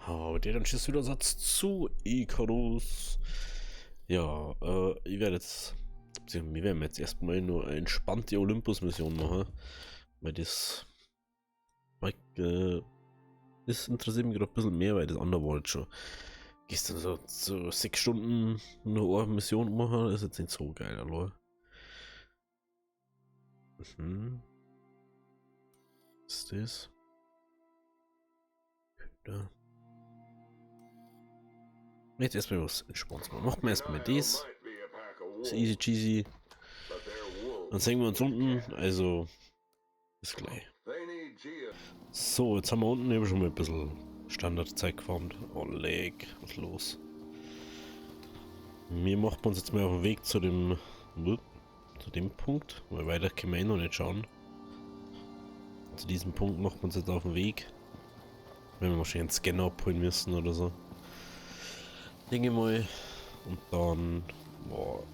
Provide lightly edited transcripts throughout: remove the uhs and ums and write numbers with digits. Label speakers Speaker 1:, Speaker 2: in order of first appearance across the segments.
Speaker 1: Oh, der dann schießt wieder Satz zu Icarus. Ja, ich werde jetzt, beziehungsweise wir werden jetzt erstmal nur eine entspannte Olympus-Mission machen, weil das interessiert mich gerade ein bisschen mehr, weil das andere war jetzt schon gestern so 6 Stunden nur eine Mission machen, ist jetzt nicht so geil, hallo. Was ist das? Da. Jetzt erstmal was Entspanntes machen. Machen wir erstmal das. Das ist easy cheesy. Dann sehen wir uns unten, also bis gleich. So, jetzt haben wir unten eben schon mal ein bisschen Standardzeit gefarmt. Oh, leck, was ist los? Wir machen uns jetzt mal auf den Weg zu dem Punkt, weil weiter können wir eh noch nicht schauen. Zu diesem Punkt machen wir uns jetzt auf den Weg. Wenn wir wahrscheinlich einen Scanner abholen müssen oder so. Denke mal. Und dann. Boah,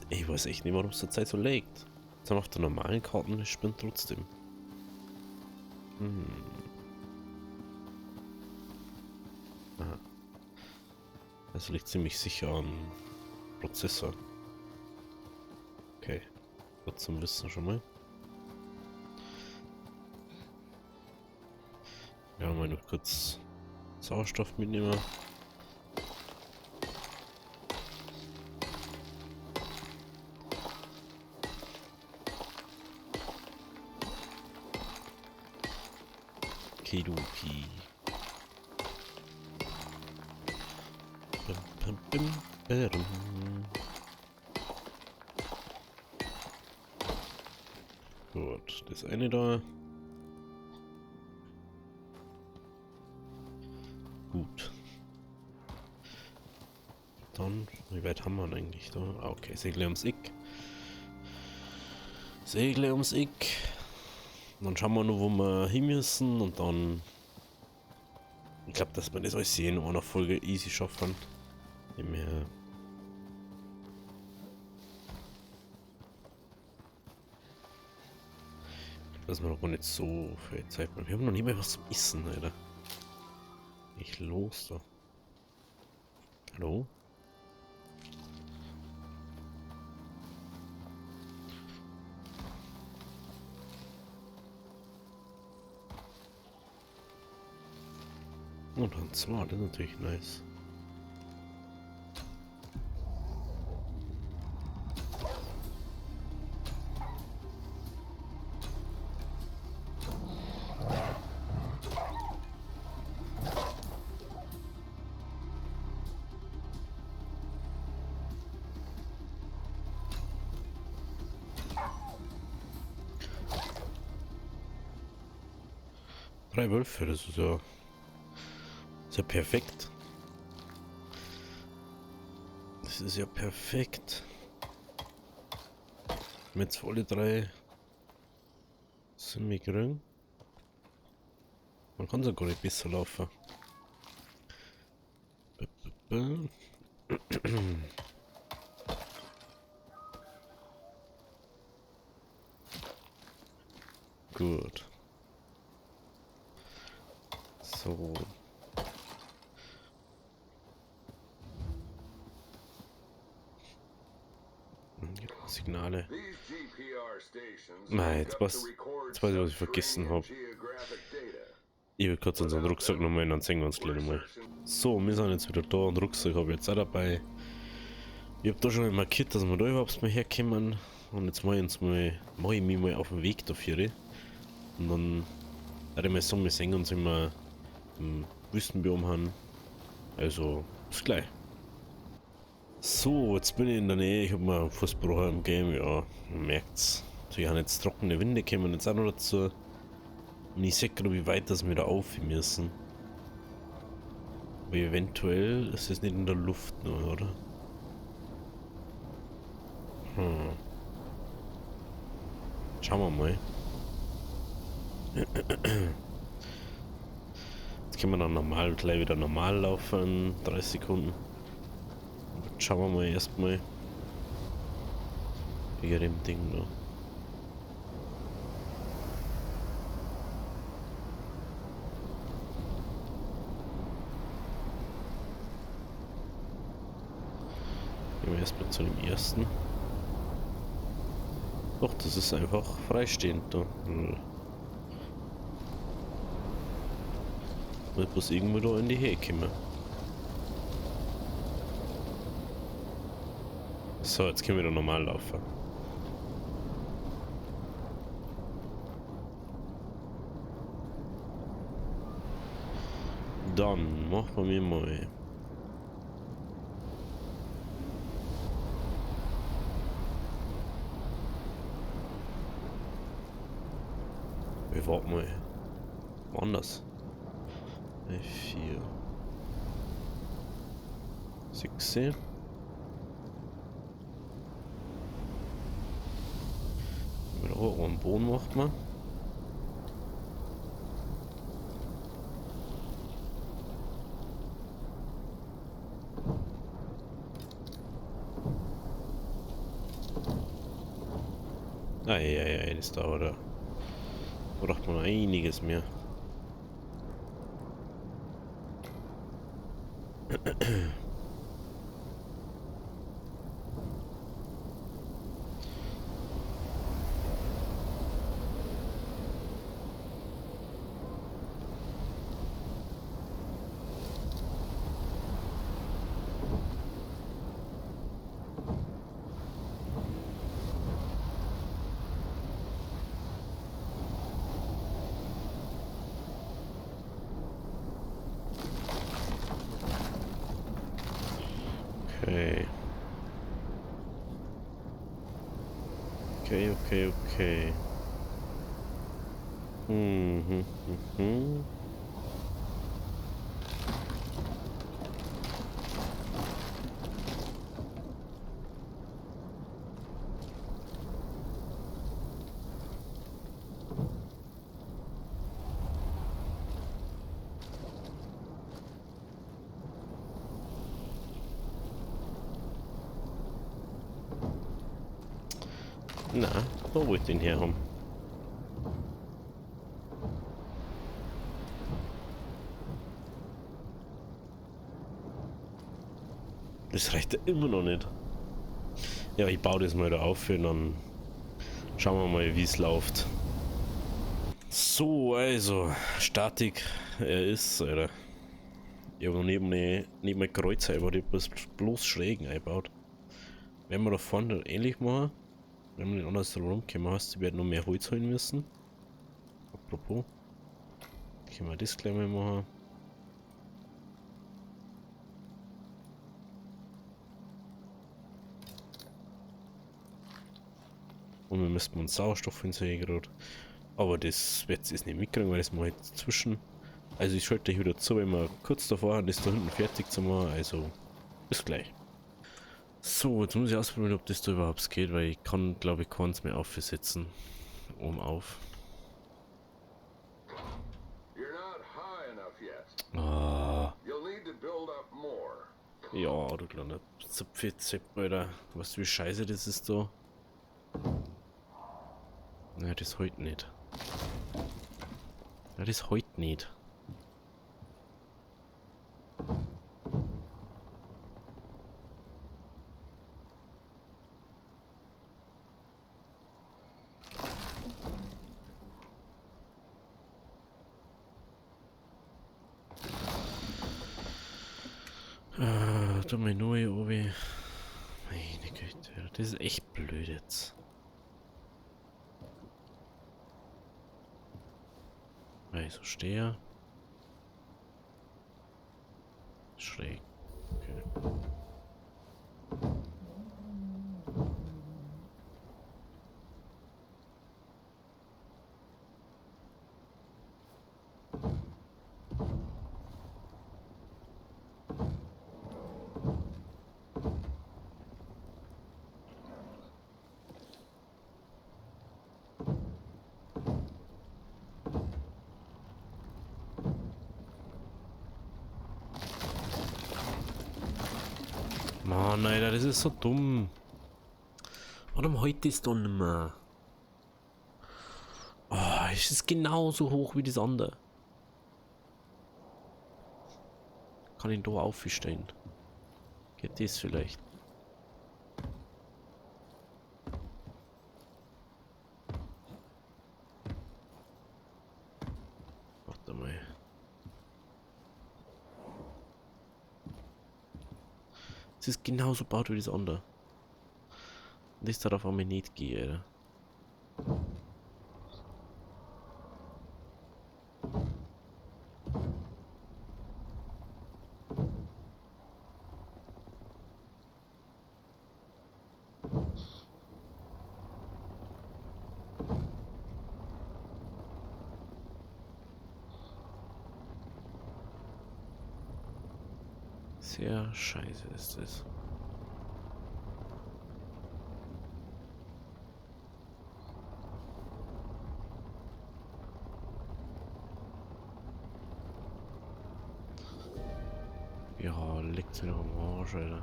Speaker 1: ich weiß echt nicht, warum es zur Zeit so legt. Jetzt auf der normalen Karten, ich bin trotzdem. Aha. Das liegt ziemlich sicher am Prozessor. Okay. Gut zum Wissen schon mal. Ja, mal noch kurz Sauerstoff mitnehmen. Kidoki. Gut, das eine da. Gut. Dann, wie weit haben wir denn eigentlich da? Ah, okay, Segle ums Eck. Segle ums Eck. Dann schauen wir noch, wo wir hin müssen und dann. Ich glaube, dass wir das alles sehen in einer Folge easy schaffen. Mehr. Dass wir noch nicht so viel Zeit haben. Wir haben noch nie mehr was zum Essen, Alter. Ich los da. Hallo? Und dann zwar, das ist natürlich nice. Drei Wölfe, das ist ja perfekt. Das ist ja perfekt. Mit alle drei sind wir grün. Man kann so gar nicht besser laufen. Gut. So. Signale. Nein, jetzt weiß ich, was ich vergessen habe. Ich will kurz unseren Rucksack nochmal und dann sehen wir uns gleich nochmal. So, wir sind jetzt wieder da und Rucksack habe ich jetzt auch dabei. Ich habe da schon mal markiert, dass wir da überhaupt mal herkommen. Und jetzt mache ich mich mal auf den Weg dafür. Und dann werde ich mal sagen, wir sehen uns immer im Wüstenbiom haben. Also, bis gleich. So, jetzt bin ich in der Nähe. Ich habe mal einen Fußbruch im Game, ja, man merkt's. So, ich habe jetzt trockene Winde, kommen jetzt auch noch dazu. Und ich sehe gerade, wie weit das wir da auf müssen. Aber eventuell ist es nicht in der Luft nur, oder? Schauen wir mal. Jetzt können wir dann normal, gleich wieder normal laufen, 30 Sekunden. Schauen wir mal erstmal. Wegen dem Ding da. Gehen wir erstmal zu dem ersten. Doch, das ist einfach freistehend da. Wird bloß irgendwo da in die Höhe kommen. So, jetzt können wir da normal laufen. Dann machen wir mal. Wir warten mal. Woanders. 4. 6. Mit am Boden macht man. Eieiei, das dauert da. Da braucht man einiges mehr. Okay. Okay. Mhm. Na, wo wollt ihr den her haben? Das reicht ja immer noch nicht. Ja, ich baue das mal da auf und dann schauen wir mal, wie es läuft. So, also, Statik, er ist, Alter. Ich habe noch neben ein Kreuz eingebaut, ich habe bloß schrägen eingebaut. Wenn wir da vorne ähnlich machen, wenn wir den anders drum kommen, hast du, wir werden noch mehr Holz holen müssen. Apropos, können wir das gleich mal machen. Und wir müssten uns Sauerstoff hinzuhören gerade. Aber das wird es nicht mitkriegen, weil das mal jetzt zwischen. Also ich schalte wieder zu, wenn wir kurz davor haben, das da hinten fertig zu machen. Also bis gleich. So, jetzt muss ich ausprobieren, ob das da überhaupt geht, weil ich kann, glaube ich, keins mehr aufsetzen. Oben auf. Ah. Ja, du kleiner Zipfizip, Alter. Weißt du, wie scheiße das ist da? Na, das heute nicht. Ja, das heute nicht. Da mal neue Obi. Meine Güte, das ist echt blöd jetzt. Also stehe. Schräg. Okay. Mann, Alter, das ist so dumm. Warum heute ist doch nicht mehr? Oh, es ist genauso hoch wie das andere. Kann ich da aufstehen? Geht das vielleicht? Es ist genauso gebaut wie das andere. Und das darf auf mich nicht gehen, Alter. Sehr scheiße ist es. Ja, leckt sie noch am Arsch, Alter.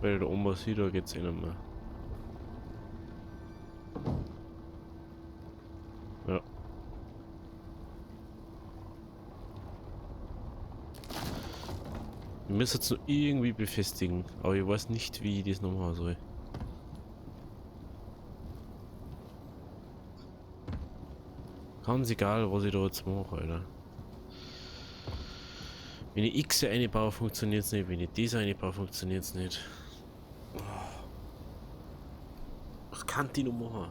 Speaker 1: Weil der Oma sieht, da geht's eh nicht mehr. Ja. Wir müssen jetzt nur irgendwie befestigen, aber ich weiß nicht, wie ich das noch machen soll. Ganz egal, was ich da jetzt mache, Alter. Wenn ich X einbaue, funktioniert es nicht. Wenn ich das einbaue, funktioniert es nicht. Was kann die noch machen?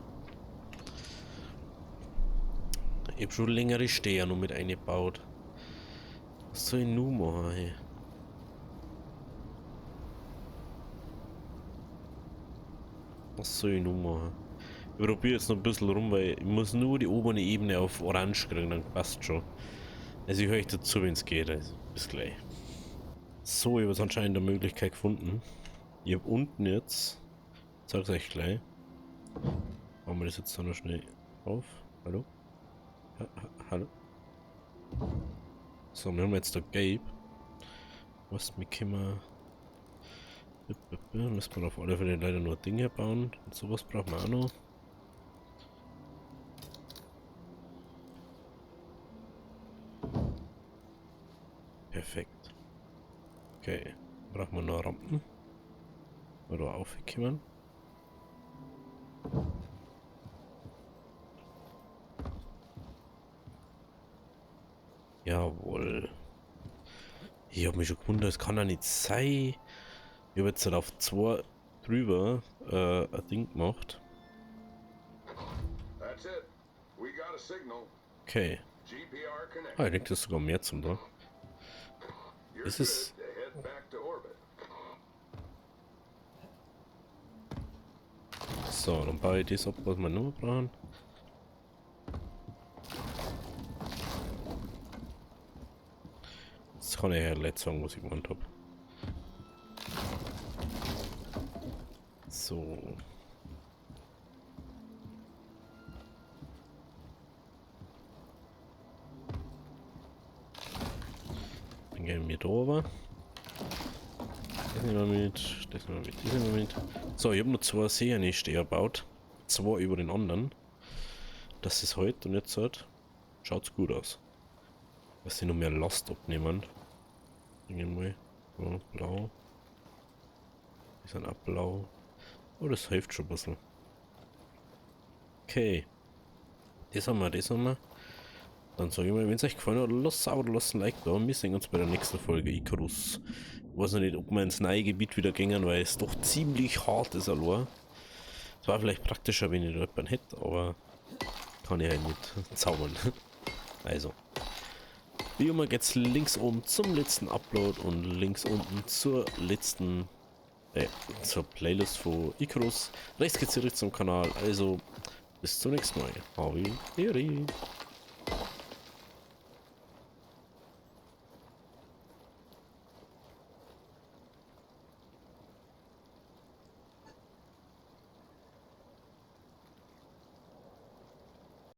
Speaker 1: Ich hab schon längere Steher noch mit eingebaut. Was soll ich nun machen, hey? Was soll ich nun machen? Ich probiere jetzt noch ein bisschen rum, weil ich muss nur die obere Ebene auf Orange kriegen, dann passt schon. Also ich höre euch dazu, wenn es geht, also bis gleich. So, ich habe jetzt anscheinend eine Möglichkeit gefunden. Ich habe unten jetzt, ich sag's euch gleich. Machen wir das jetzt noch schnell auf. Hallo? Hallo? So, wir haben jetzt da Gabe. Was mit Kimmer? Müssen wir auf alle Fälle leider nur Dinge bauen. Und sowas brauchen wir auch noch. Perfekt. Okay. Brauchen wir noch Rampen. Oder aufkommen. Jawohl. Ich habe mich schon gewundert, es kann ja nicht sein. Ich habe jetzt halt auf 2 drüber ein Ding gemacht. Okay. Ah, ich denke, das ist sogar mehr zum da. Das ist... So, dann baue ich das ab, was wir nur brauchen. Jetzt kann ich ja nicht sagen, was ich gemeint habe. So. Dann gehen wir da rüber. Das nehmen wir mit, das nehmen wir mit, das nehmen wir mit. So, ich habe noch 2 Seeanesteher gebaut. 2 über den anderen. Das ist heute und jetzt halt. Schaut's gut aus. Dass sie noch mehr Last abnehmen. Irgendwie. So, blau. Die sind auch blau. Oh, das hilft schon ein bisschen. Okay. Das haben wir, das haben wir. Dann sage ich mal, wenn es euch gefallen hat, lasst ein Like da und wir sehen uns bei der nächsten Folge Icarus. Ich weiß noch nicht, ob wir ins neue Gebiet wieder gehen, weil es doch ziemlich hart ist, allein. Es war vielleicht praktischer, wenn ich da jemanden hätte, aber kann ich halt nicht zaubern. Also. Wie immer geht's links oben zum letzten Upload und links unten zur letzten zur Playlist von Icarus. Rechts geht's zurück zum Kanal, also bis zum nächsten Mal. Havi.